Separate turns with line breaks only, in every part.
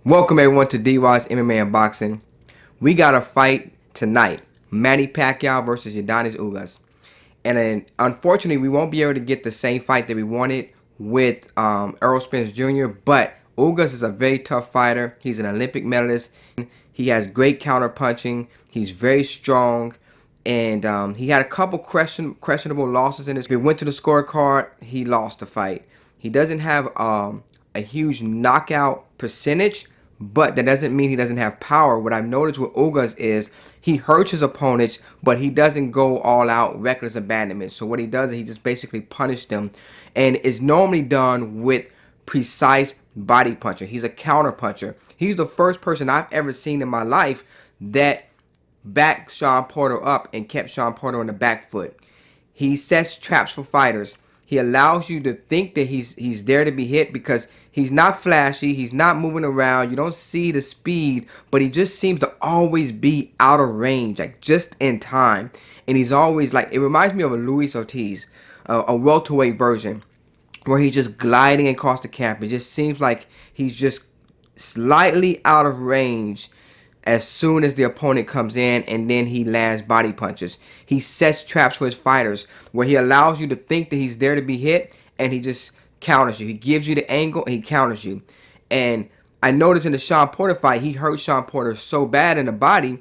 Welcome everyone to DROD'S MMA and Boxing. We got a fight tonight. Manny Pacquiao versus Yodenis Ugas. And then, unfortunately, we won't be able to get the same fight that we wanted with Errol Spence Jr. But Ugas is a very tough fighter. He's an Olympic medalist. He has great counter punching. He's very strong. And he had a couple questionable losses in his. If he went to the scorecard, he lost the fight. He doesn't have a huge knockout percentage, but that doesn't mean he doesn't have power. What I've noticed with Ugas is he hurts his opponents, but he doesn't go all out reckless abandonment. So what he does is he just basically punishes them, and it's normally done with precise body puncher. He's a counter puncher. He's the first person I've ever seen in my life that backed Shawn Porter up and kept Shawn Porter on the back foot. He sets traps for fighters. He allows you to think that he's there to be hit because he's not flashy. He's not moving around. You don't see the speed, but he just seems to always be out of range, like just in time. And he's always like, it reminds me of a Luis Ortiz, a welterweight version, where he's just gliding across the camp. It just seems like he's just slightly out of range as soon as the opponent comes in, and then he lands body punches. He sets traps for his fighters where he allows you to think that he's there to be hit, and he just counters you. He gives you the angle and he counters you. And I noticed in the Shawn Porter fight, he hurt Shawn Porter so bad in the body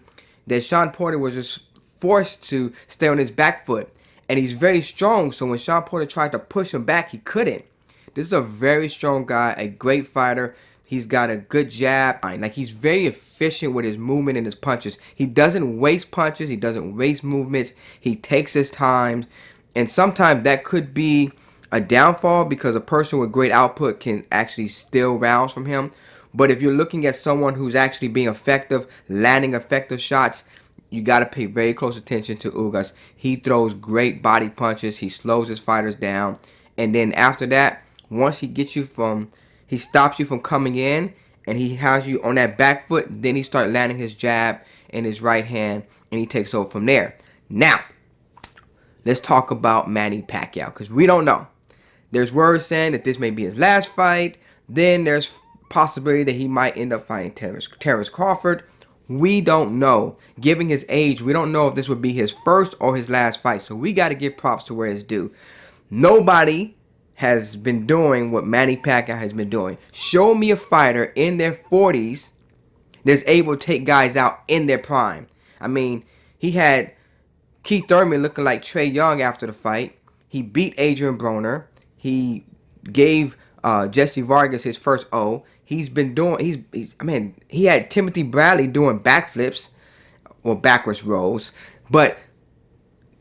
that Shawn Porter was just forced to stay on his back foot. And he's very strong, so when Shawn Porter tried to push him back, he couldn't. This is a very strong guy, a great fighter. He's got a good jab. Like, he's very efficient with his movement and his punches. He doesn't waste punches. He doesn't waste movements. He takes his time. And sometimes that could be a downfall because a person with great output can actually steal rounds from him. But if you're looking at someone who's actually being effective, landing effective shots, you got to pay very close attention to Ugas. He throws great body punches. He slows his fighters down. And then after that, once he gets you from... he stops you from coming in, and he has you on that back foot. Then he starts landing his jab and his right hand, and he takes over from there. Now, let's talk about Manny Pacquiao, because we don't know. There's words saying that this may be his last fight. Then there's possibility that he might end up fighting Terrence Crawford. We don't know. Given his age, we don't know if this would be his first or his last fight. So we got to give props to where it's due. Nobody has been doing what Manny Pacquiao has been doing. Show me a fighter in their 40s that's able to take guys out in their prime. I mean, he had Keith Thurman looking like Trae Young after the fight. He beat Adrien Broner. He gave Jesse Vargas his first O. He's been doing, he had Timothy Bradley doing backflips or backwards rolls, but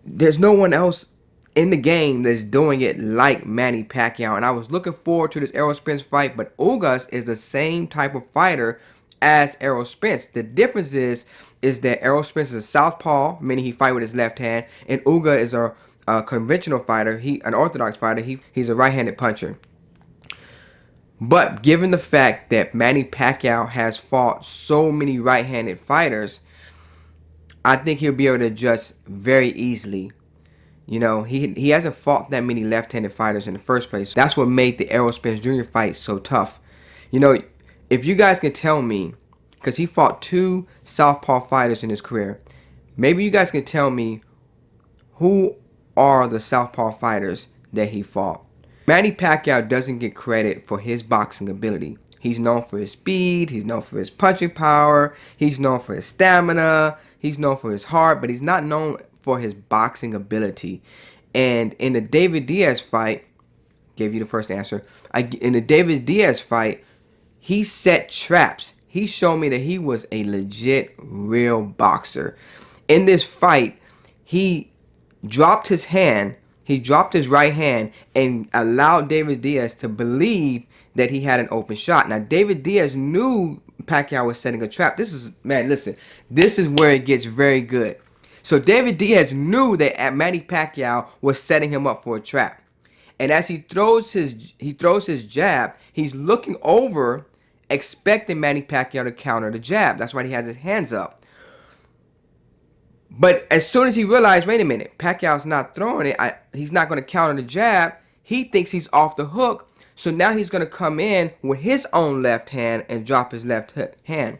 there's no one else in the game that's doing it like Manny Pacquiao. And I was looking forward to this Errol Spence fight, but Ugas is the same type of fighter as Errol Spence. The difference is that Errol Spence is a southpaw, meaning he fight with his left hand, and Ugas is a conventional fighter, an orthodox fighter. He's a right-handed puncher. But given the fact that Manny Pacquiao has fought so many right-handed fighters, I think he'll be able to adjust very easily. You know, he hasn't fought that many left-handed fighters in the first place. That's what made the Errol Spence Jr. fight so tough. You know, if you guys can tell me, because he fought 2 southpaw fighters in his career, maybe you guys can tell me who are the southpaw fighters that he fought. Manny Pacquiao doesn't get credit for his boxing ability. He's known for his speed. He's known for his punching power. He's known for his stamina. He's known for his heart, but he's not known for his boxing ability. And in the David Diaz fight, gave you the first answer. In the David Diaz fight, he set traps. He showed me that he was a legit, real boxer. In this fight, he dropped his hand. He dropped his right hand and allowed David Diaz to believe that he had an open shot. Now, David Diaz knew Pacquiao was setting a trap. This is, man, listen, this is where it gets very good. So David Diaz knew that Manny Pacquiao was setting him up for a trap. And as he throws his jab, he's looking over, expecting Manny Pacquiao to counter the jab. That's why he has his hands up. But as soon as he realized, wait a minute, Pacquiao's not throwing it, he's not going to counter the jab, he thinks he's off the hook. So now he's going to come in with his own left hand and drop his left hand.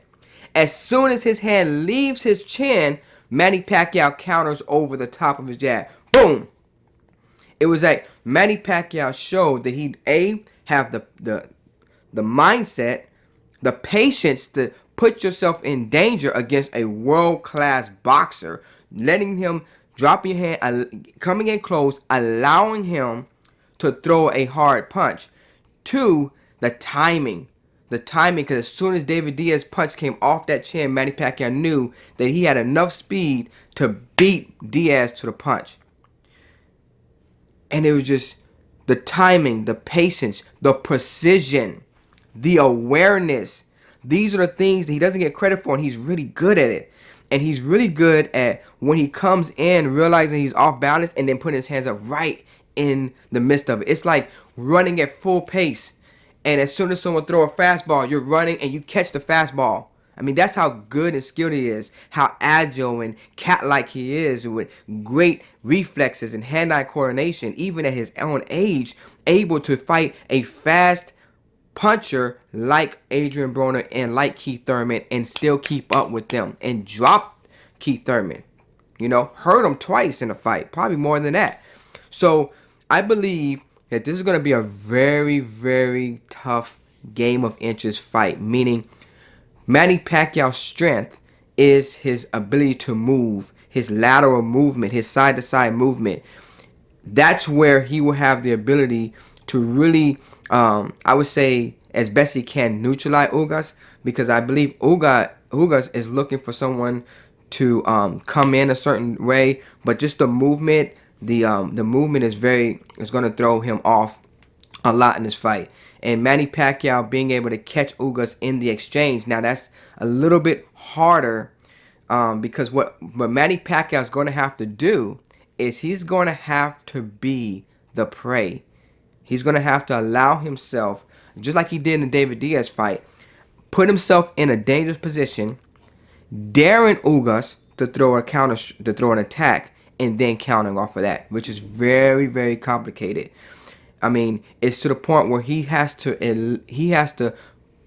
As soon as his hand leaves his chin, Manny Pacquiao counters over the top of his jab. Boom! It was like Manny Pacquiao showed that he'd have the mindset, the patience to put yourself in danger against a world-class boxer, letting him drop your hand, coming in close, allowing him to throw a hard punch. Two, the timing. The timing, because as soon as David Diaz's punch came off that chin, Manny Pacquiao knew that he had enough speed to beat Diaz to the punch. And it was just the timing, the patience, the precision, the awareness. These are the things that he doesn't get credit for, and he's really good at it. And he's really good at when he comes in, realizing he's off balance, and then putting his hands up right in the midst of it. It's like running at full pace. And as soon as someone throw a fastball, you're running and you catch the fastball. I mean, that's how good and skilled he is, how agile and cat-like he is, with great reflexes and hand-eye coordination, even at his own age, able to fight a fast puncher like Adrien Broner and like Keith Thurman and still keep up with them and drop Keith Thurman. You know, hurt him twice in a fight, probably more than that. So I believe that this is going to be a very, very tough game of inches fight, meaning Manny Pacquiao's strength is his ability to move, his lateral movement, his side-to-side movement. That's where he will have the ability to really, I would say, as best he can, neutralize Ugas, because I believe Ugas is looking for someone to come in a certain way, but just the movement, the movement is going to throw him off a lot in this fight. And Manny Pacquiao being able to catch Ugas in the exchange, now that's a little bit harder, because what Manny Pacquiao is going to have to do is he's going to have to be the prey. He's going to have to allow himself, just like he did in the David Diaz fight, put himself in a dangerous position, daring Ugas to throw a counter, to throw an attack, and then countering off of that, which is very, very complicated. I mean, it's to the point where he has to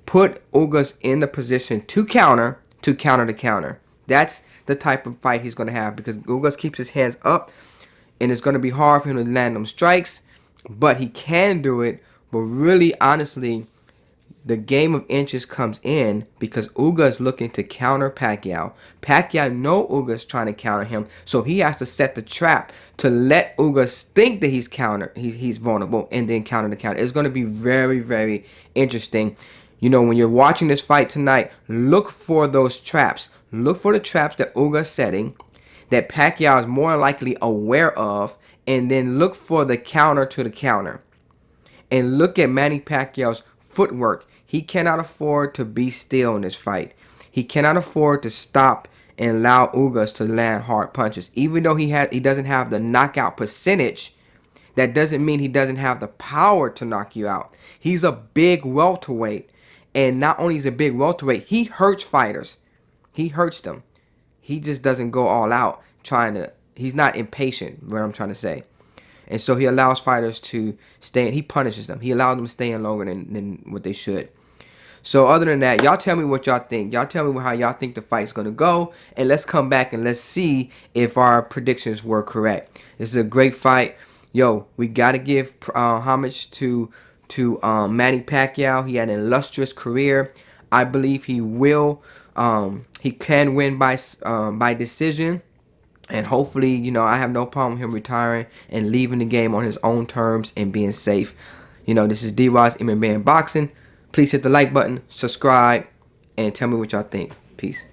put Ugas in the position to counter the counter. That's the type of fight he's going to have, because Ugas keeps his hands up, and it's going to be hard for him to land them strikes, but he can do it. But really, honestly, the game of inches comes in because Ugas looking to counter Pacquiao. Pacquiao know Ugas trying to counter him, so he has to set the trap to let Ugas think that he's vulnerable, and then counter the counter. It's going to be very, very interesting. You know, when you're watching this fight tonight, look for those traps. Look for the traps that Ugas setting, that Pacquiao is more likely aware of, and then look for the counter to the counter. And look at Manny Pacquiao's footwork. He cannot afford to be still in this fight. He cannot afford to stop and allow Ugas to land hard punches. Even though he doesn't have the knockout percentage, that doesn't mean he doesn't have the power to knock you out. He's a big welterweight. And not only is he a big welterweight, he hurts fighters. He hurts them. He just doesn't go all out he's not impatient, what I'm trying to say. And so he allows fighters to stay in. He punishes them. He allows them to stay in longer than what they should. So other than that, y'all tell me what y'all think. Y'all tell me how y'all think the fight's going to go. And let's come back and let's see if our predictions were correct. This is a great fight. Yo, we got to give homage to Manny Pacquiao. He had an illustrious career. I believe he will. He can win by decision. And hopefully, you know, I have no problem with him retiring and leaving the game on his own terms and being safe. You know, this is DROD'S MMA and Boxing. Please hit the like button, subscribe, and tell me what y'all think. Peace.